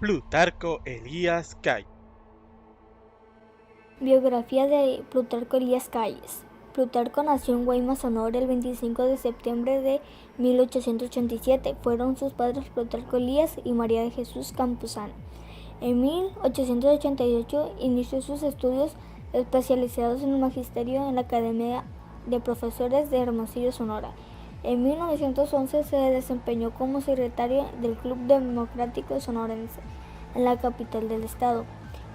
Plutarco Elías Calles. Biografía de Plutarco Elías Calles. Plutarco nació en Guaymas, Sonora, el 25 de septiembre de 1887. Fueron sus padres Plutarco Elías y María de Jesús Campuzano. En 1888 inició sus estudios especializados en el magisterio en la Academia de Profesores de Hermosillo, Sonora. En 1911 se desempeñó como secretario del Club Democrático Sonorense en la capital del estado.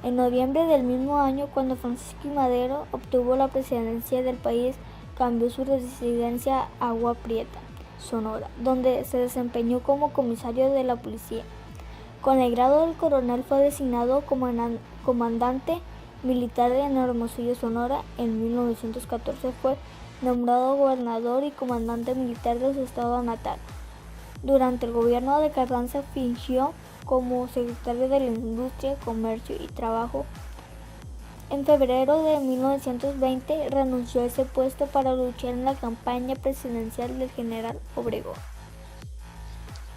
En noviembre del mismo año, cuando Francisco I. Madero obtuvo la presidencia del país, cambió su residencia a Agua Prieta, Sonora, donde se desempeñó como comisario de la policía. Con el grado de coronel fue designado comandante militar en Hermosillo, Sonora. En 1914 fue nombrado gobernador y comandante militar de su estado natal. Durante el gobierno de Carranza fingió como secretario de la Industria, Comercio y Trabajo. En febrero de 1920 renunció a ese puesto para luchar en la campaña presidencial del general Obregón.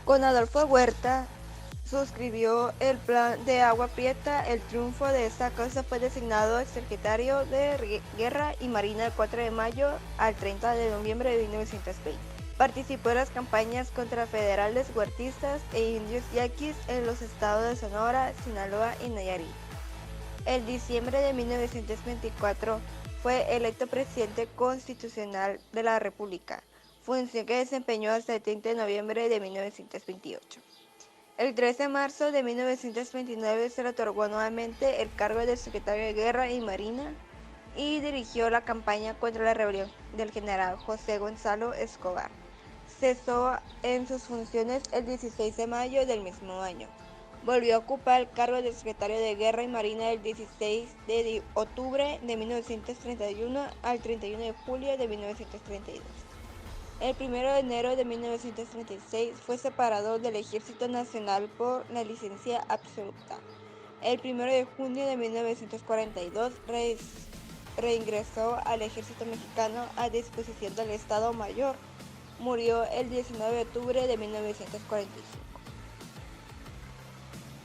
Con Adolfo Huerta suscribió el plan de Agua Prieta. El triunfo de esta causa fue designado secretario de Guerra y Marina del 4 de mayo al 30 de noviembre de 1920. Participó en las campañas contra federales, huertistas e indios yaquis en los estados de Sonora, Sinaloa y Nayarit. En diciembre de 1924 fue electo presidente constitucional de la República, función que desempeñó hasta el 30 de noviembre de 1928. El 13 de marzo de 1929 se le otorgó nuevamente el cargo de secretario de Guerra y Marina y dirigió la campaña contra la rebelión del general José Gonzalo Escobar. Cesó en sus funciones el 16 de mayo del mismo año. Volvió a ocupar el cargo de secretario de Guerra y Marina del 16 de octubre de 1931 al 31 de julio de 1932. El 1 de enero de 1936 fue separado del Ejército Nacional por la licencia absoluta. El 1 de junio de 1942 reingresó al Ejército Mexicano a disposición del Estado Mayor. Murió el 19 de octubre de 1945.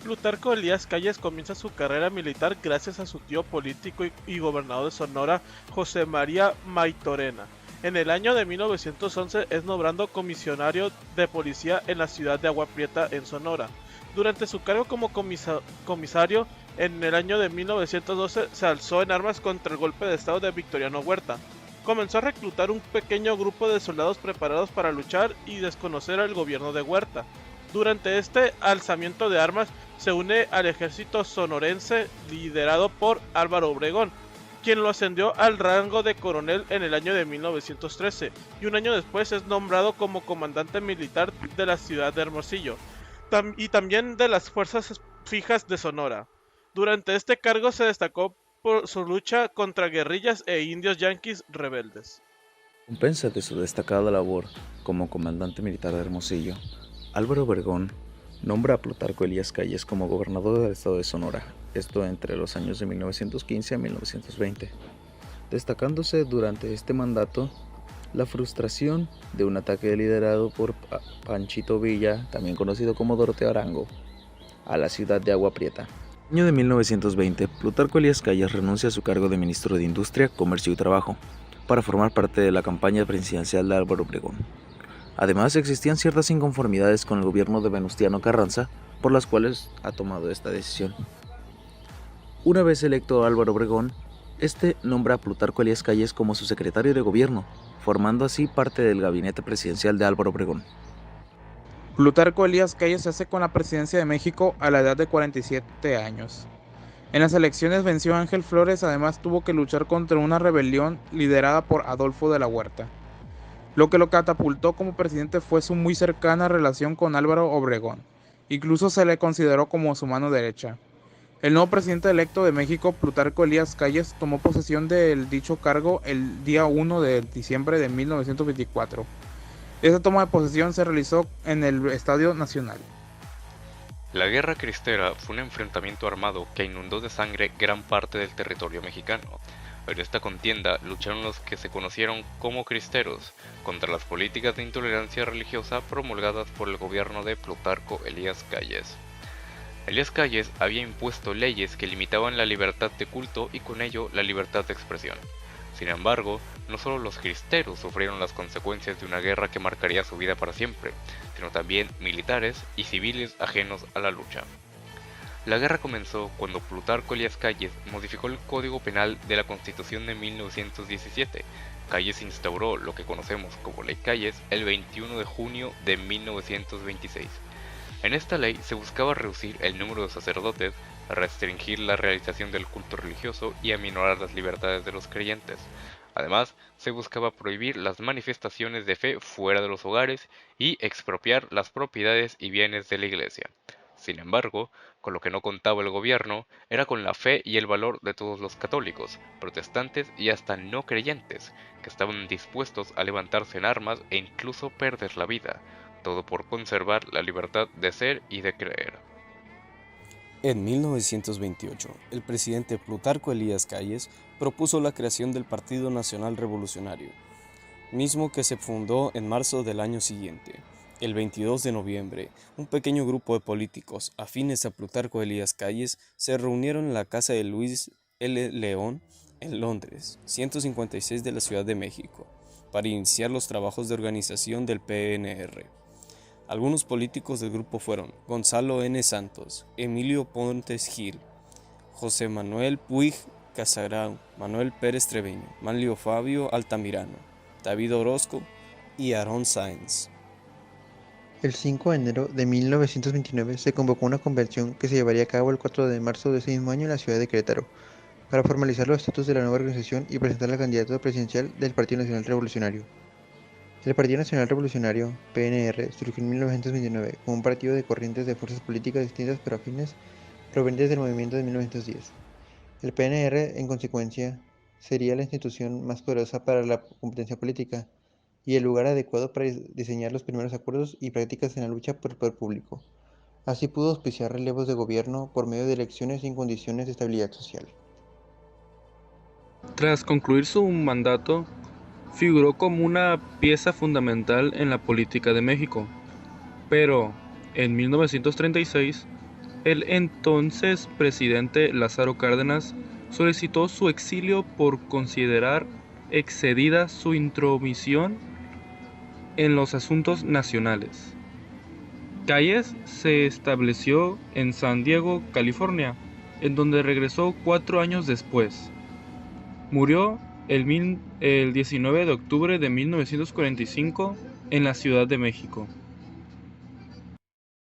Plutarco Elías Calles comienza su carrera militar gracias a su tío político y gobernador de Sonora, José María Maytorena. En el año de 1911 es nombrado comisionario de policía en la ciudad de Agua Prieta, en Sonora. Durante su cargo como comisario, en el año de 1912 se alzó en armas contra el golpe de estado de Victoriano Huerta. Comenzó a reclutar un pequeño grupo de soldados preparados para luchar y desconocer al gobierno de Huerta. Durante este alzamiento de armas se une al ejército sonorense liderado por Álvaro Obregón, quien lo ascendió al rango de coronel en el año de 1913 y un año después es nombrado como comandante militar de la ciudad de Hermosillo y también de las fuerzas fijas de Sonora. Durante este cargo se destacó por su lucha contra guerrillas e indios yanquis rebeldes. Compensa de su destacada labor como comandante militar de Hermosillo, Álvaro Obregón nombra a Plutarco Elías Calles como gobernador del estado de Sonora, esto entre los años de 1915 a 1920, destacándose durante este mandato la frustración de un ataque liderado por Panchito Villa, también conocido como Doroteo Arango, a la ciudad de Agua Prieta. En el año de 1920, Plutarco Elías Calles renuncia a su cargo de ministro de Industria, Comercio y Trabajo para formar parte de la campaña presidencial de Álvaro Obregón. Además, existían ciertas inconformidades con el gobierno de Venustiano Carranza, por las cuales ha tomado esta decisión. Una vez electo Álvaro Obregón, este nombra a Plutarco Elías Calles como su secretario de gobierno, formando así parte del gabinete presidencial de Álvaro Obregón. Plutarco Elías Calles se hace con la presidencia de México a la edad de 47 años. En las elecciones venció a Ángel Flores, además tuvo que luchar contra una rebelión liderada por Adolfo de la Huerta. Lo que lo catapultó como presidente fue su muy cercana relación con Álvaro Obregón. Incluso se le consideró como su mano derecha. El nuevo presidente electo de México, Plutarco Elías Calles, tomó posesión del dicho cargo el día 1 de diciembre de 1924. Esta toma de posesión se realizó en el Estadio Nacional. La Guerra Cristera fue un enfrentamiento armado que inundó de sangre gran parte del territorio mexicano. En esta contienda lucharon los que se conocieron como cristeros contra las políticas de intolerancia religiosa promulgadas por el gobierno de Plutarco Elías Calles. Elías Calles había impuesto leyes que limitaban la libertad de culto y con ello la libertad de expresión. Sin embargo, no solo los cristeros sufrieron las consecuencias de una guerra que marcaría su vida para siempre, sino también militares y civiles ajenos a la lucha. La guerra comenzó cuando Plutarco Elías Calles modificó el Código Penal de la Constitución de 1917. Calles instauró lo que conocemos como Ley Calles el 21 de junio de 1926. En esta ley se buscaba reducir el número de sacerdotes, restringir la realización del culto religioso y aminorar las libertades de los creyentes. Además, se buscaba prohibir las manifestaciones de fe fuera de los hogares y expropiar las propiedades y bienes de la iglesia. Sin embargo, con lo que no contaba el gobierno era con la fe y el valor de todos los católicos, protestantes y hasta no creyentes, que estaban dispuestos a levantarse en armas e incluso perder la vida, todo por conservar la libertad de ser y de creer. En 1928, el presidente Plutarco Elías Calles propuso la creación del Partido Nacional Revolucionario, mismo que se fundó en marzo del año siguiente. El 22 de noviembre, un pequeño grupo de políticos afines a Plutarco Elías Calles se reunieron en la casa de Luis L. León en Londres, 156 de la Ciudad de México, para iniciar los trabajos de organización del PNR. Algunos políticos del grupo fueron Gonzalo N. Santos, Emilio Pontes Gil, José Manuel Puig Casarao, Manuel Pérez Treviño, Manlio Fabio Altamirano, David Orozco y Aarón Sáenz. El 5 de enero de 1929 se convocó una convención que se llevaría a cabo el 4 de marzo de ese mismo año en la ciudad de Querétaro, para formalizar los estatutos de la nueva organización y presentar la candidatura presidencial del Partido Nacional Revolucionario. El Partido Nacional Revolucionario, PNR, surgió en 1929 como un partido de corrientes de fuerzas políticas distintas pero afines, provenientes del movimiento de 1910. El PNR, en consecuencia, sería la institución más poderosa para la competencia política y el lugar adecuado para diseñar los primeros acuerdos y prácticas en la lucha por el poder público. Así pudo auspiciar relevos de gobierno por medio de elecciones en condiciones de estabilidad social. Tras concluir su mandato, figuró como una pieza fundamental en la política de México, pero en 1936, el entonces presidente Lázaro Cárdenas solicitó su exilio por considerar excedida su intromisión en los asuntos nacionales. Calles se estableció en San Diego, California, en donde regresó 4 años después. Murió el 19 de octubre de 1945 en la Ciudad de México.